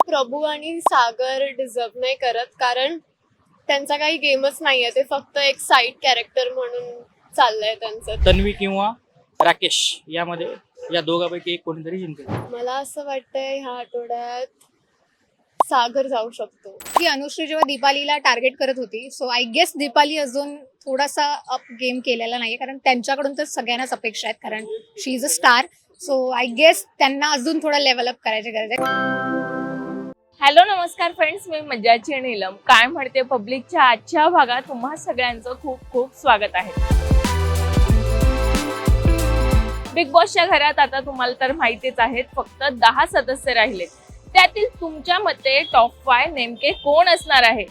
प्रभू आणि सागर डिझर्व नाही करत, कारण त्यांचा काही गेमच नाहीये. ते फक्त एक साईड कॅरेक्टर म्हणून चाललंय त्यांचं. तन्वी किंवा राकेश यामध्ये या दोघांपैकी एक कोणीतरी जिंकेल. मला असं वाटतंय ह्या आठवड्यात सागर जाऊ शकतो. की अनुश्री जेव्हा दीपालीला टार्गेट करत होती, सो आय गेस दीपाली अजून थोडासा अप गेम केलेला नाही, कारण त्यांच्याकडून तर सगळ्यांनाच अपेक्षा आहेत, कारण she is a star. So I guess त्यांना अजून थोडा लेवल अप करायची गरज आहे. हॅलो नमस्कार फ्रेंड्स, मी मज्जाची नीलम. काय म्हणते पब्लिकच्या आजच्या भागात तुम्हा सगळ्यांचं खूप खूप स्वागत आहे. बिग बॉसच्या घरात आता तुम्हाला तर माहितीच आहेत, फक्त 10 सदस्य राहिलेत. त्यातील तुमच्या मते टॉप 5 नेमके कोण असणार आहे?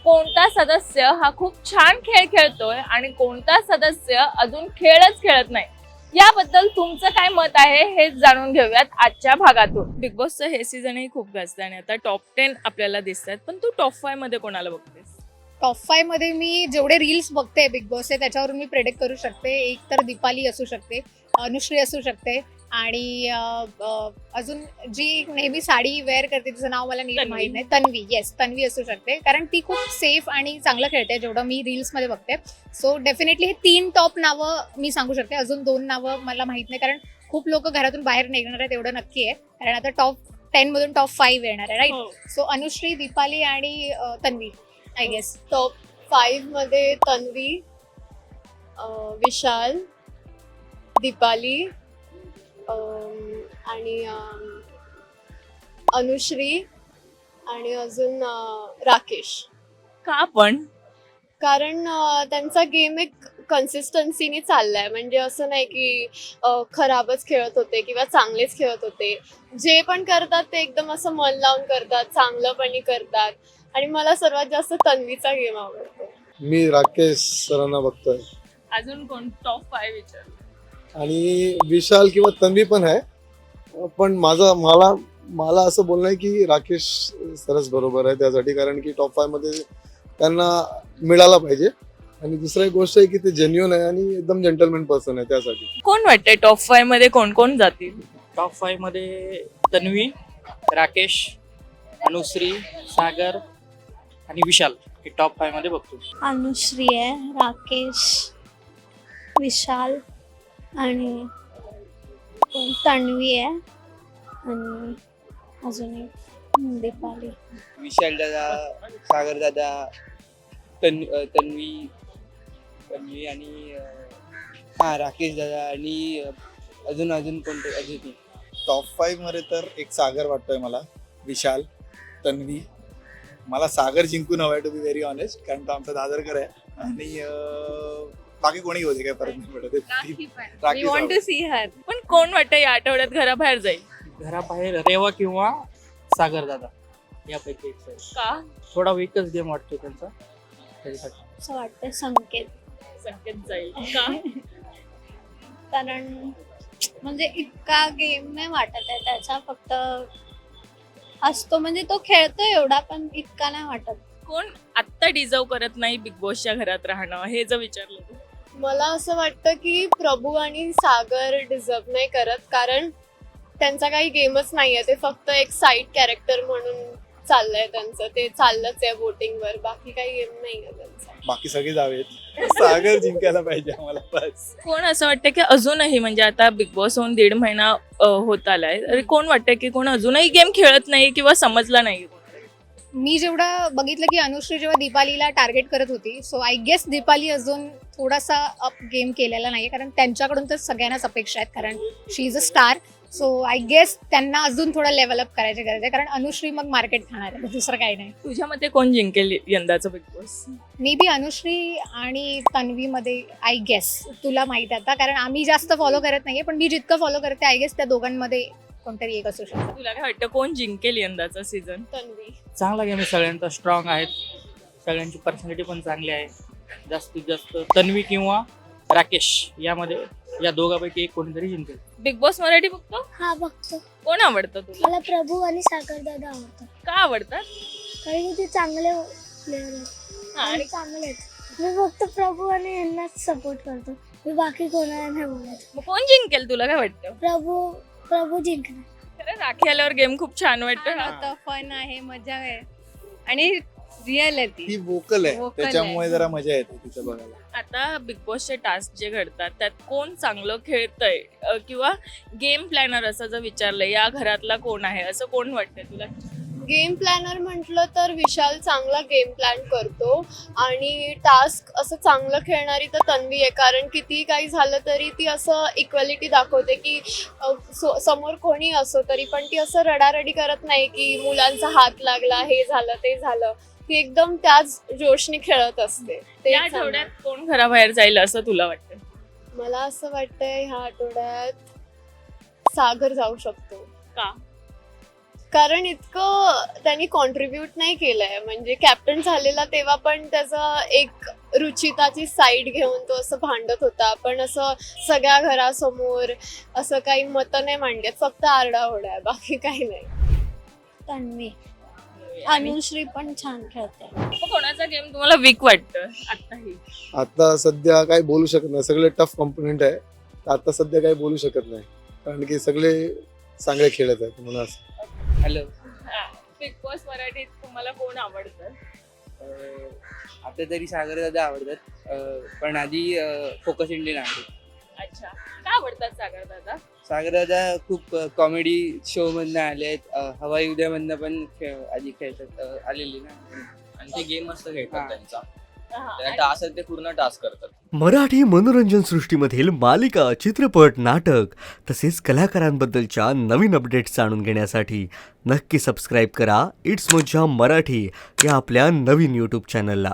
कोणता सदस्य हा खूप छान खेळ खेळतोय आणि कोणता सदस्य अजून खेळच खेळत नाही? याबद्दल तुमचं काय मत आहे हे जाणून घेऊयात आजच्या भागातून. बिग बॉसचं हे सीझनही खूप गाजतं आणि आता टॉप 10 आपल्याला दिसतात, पण तू टॉप 5 मध्ये कोणाला बघतेस? टॉप 5 मध्ये मी जेवढे रील्स बघते बिग बॉसचे, त्याच्यावरून मी प्रेडिक्ट करू शकते. एक तर दीपाली असू शकते, अनुश्री असू शकते, आणि अजून जी नेहमी साडी वेअर करते, तिचं नाव मला नीट तन्वी. माहित नाही. तन्वी, येस, तन्वी असू शकते, कारण ती खूप सेफ आणि चांगलं खेळते जेवढं मी रील्स मध्ये बघते. सो डेफिनेटली हे 3 टॉप नावं मी सांगू शकते. अजून 2 नावं मला माहित नाही, कारण खूप लोक घरातून बाहेर निघणार आहेत एवढं नक्की आहे, कारण आता टॉप 10 मधून टॉप 5 येणार आहे, राईट? हो. सो अनुश्री, दीपाली आणि तन्वी आय गेस. टॉप 5 मध्ये तन्वी, विशाल, दीपाली आणि अनुश्री आणि अजून राकेश. का पण? कारण त्यांचा गेम एक कन्सिस्टन्सीने चाललाय. म्हणजे असं नाही की खराबच खेळत होते किंवा चांगलेच खेळत होते. जे पण करतात ते एकदम असं मन लावून करतात, चांगलंपणी करतात. आणि मला सर्वात जास्त तन्वीचा गेम आवडतो. मी राकेश सरांना बघतोय अजून कोण टॉप 5 विचार? आणि विशाल किंवा तन्वी पण आहे, पण मला असं बोलणं आहे की राकेश सरच बरोबर आहे त्यासाठी, कारण की टॉप 5 मध्ये त्यांना मिळाला पाहिजे. आणि दुसरी एक गोष्ट आहे की ते जेन्युइन आहे आणि एकदम जेंटलमॅन पर्सन आहे, त्यासाठी. कोण वाटतंय टॉप 5 मध्ये कोण कोण जातील? टॉप 5 मध्ये तन्वी, राकेश, अनुश्री, सागर आणि विशाल हे टॉप 5 मध्ये बघतो. अनुश्री आहे, राकेश, विशाल आणि तन्वी आहे, आणि अजून एक दीपाली. विशाल दादा, सागर दादा, तन्वी आणि राकेश दादा आणि अजून कोणते अजून. टॉप 5 मध्ये तर एक सागर वाटतोय मला, विशाल, तन्वी. मला सागर जिंकून हवाय, टू बी व्हेरी ऑनेस्ट, कारण तो आमचा दादरकर आहे. आणि बाकी कोणी होते काय फरक नाही पडत. We want to see her. पण कोण वाटतं या आठवड्यात घराबाहेर जाईल? घराबाहेर रेवा किंवा सागर दादा यापैकी एक आहे. का? थोडा वीकच गेम वाटतो त्यांचा, त्याच्यासाठी. असं वाटतं संकेत, संकेत जाईल. का? कारण म्हणजे इतका गेम नाही वाटत आहे त्याचा, फक्त असतो म्हणजे तो खेळतो एवढा, पण इतका नाही वाटत. कोण आत्ता डिझर्व करत नाही बिग बॉसच्या घरात राहणं, हे जर विचारलं तर? मला असं वाटतं की प्रभू आणि सागर डिझर्व नाही करत, कारण त्यांचा काही गेमच नाहीये. ते फक्त एक साईड कॅरेक्टर म्हणून चाललंय त्यांचं. ते चाललंच आहे वोटिंगवर, बाकी काही गेम नाहीये त्यांचा. बाकी सगळे जावेत, सागर जिंकायला पाहिजे आम्हाला बस. कोण असं वाटतं की अजूनही, म्हणजे आता बिग बॉस होऊन 1.5 महिना होत आलाय, तरी कोण वाटतं की कोण अजूनही गेम खेळत नाही किंवा समजला नाही? मी जेवढं बघितलं की अनुश्री जेव्हा दीपालीला टार्गेट करत होती, सो आय गेस दीपाली अजून थोडासा अप गेम केलेला नाही, कारण त्यांच्याकडून तर सगळ्यांनाच अपेक्षा आहेत, कारण she is a star. So I guess त्यांना अजून थोडा लेवल अप करायची गरज आहे, कारण अनुश्री मग मार्केट खाणार आहे, दुसरं काही नाही. तुझ्या मते कोण जिंकेल यंदाचं Bigg Boss? Maybe Anushree आणि तन्वी मध्ये आय गेस. तुला माहित आहे आता, कारण आम्ही जास्त फॉलो करत नाहीये, पण मी जितकं फॉलो करते आय गेस त्या दोघांमध्ये कोणतरी एक असू शकतं. तुला काय वाटतं कोण जिंकेल यंदाचा सीझन? तन्वी. चांगला गेम आहे, सगळ्यांचा स्ट्रॉंग आहेत, सगळ्यांची पर्सनॅलिटी पण चांगली आहे. जास्तीत जास्त तन्वी किंवा राकेश यामध्ये या दोघांपैकी एक कोणीतरी जिंकेल. बिग बॉस मराठी बघतो? हा बघतो. कोण आवडतं तुला? मला प्रभू आणि सागर दादा आवडतात, का आवडतात? कारण की ते चांगले प्लेअर आहेत आणि चांगले आहेत. मी फक्त प्रभू आणि यांनाच सपोर्ट करतो, मी बाकी कोणाला नाही बोलत. मग कोण जिंकेल तुला काय वाटतं? प्रभू जिंकणार. खरं राखी आल्यावर गेम खूप छान वाटतं ना. फन आहे, मजा आहे आणि रिअल आहे ती. ती वोकल आहे Vocal आहे. त्याच्यामुळे जरा मजा येते तिचं बघायला. आता बिग बॉसचे टास्क जे घडतात त्यात कोण चांगलं खेळतंय किंवा गेम प्लॅनर असं जर विचारलं या घरातला कोण आहे असं कोण वाटतंय तुला? गेम प्लॅनर म्हटलं तर विशाल चांगला गेम प्लॅन करतो आणि टास्क असं चांगलं खेळणारी तर तन्वी आहे, कारण किती काही झालं तरी ती असं इक्वॅलिटी दाखवते की समोर कोणी असो तरी पण ती असं रडारडी करत नाही की मुलांचा हात लागला, हे झालं ते झालं. ती एकदम त्याच जोशने खेळत असते. ते या चांगलं. आठवड्यात कोण घराबाहेर जाईल असं तुला वाटतं? मला असं वाटतंय ह्या आठवड्यात सागर जाऊ शकतो. का? कारण इतकं त्यांनी कॉन्ट्रीब्यूट नाही केलंय, म्हणजे कॅप्टन झालेला तेव्हा पण त्याचा एक रुचिताची साईड घेऊन तो असं भांडत होता, पण असं सगळ्या घरासमोर असं काही मतं नाही मांडत, फक्त आरडाओरडा आहे, बाकी काही नाही. तन्वी. आणि अनुश्री पण छान खेळते. मग कोणाचा गेम तुम्हाला वीक वाटतं आताही? आता सध्या काही बोलू शकत नाही, सगळे टफ कॉम्पोनेंट आहे. आता सध्या काही बोलू शकत नाही कारण की सगळे चांगले खेळत आहेत म्हणून असं. हॅलो. बिग बॉस मराठीत तुम्हाला कोण आवडतं? आता तरी सागर दादा आवडतात, पण आधी फोकस इंडियन आवडतात. अच्छा, का आवडतात सागर दादा? सागर दादा खूप कॉमेडी शो मधनं आले आहेत. हवाई उद्यामधनं पण आधी खेळतात आलेली ना. आणि ते गेम मस्त खेळतात हा. त्यांचा. हा, त्या टास्क ते पूर्ण टास्क करतात. मराठी मनोरंजन सृष्टीमधील मालिका, चित्रपट, नाटक तसेच कलाकारांबद्दलच्या नवीन अपडेट्स जाणून घेण्यासाठी नक्की सबस्क्राईब करा इट्स मज्जा मराठी या आपल्या नवीन यूट्यूब चॅनलला.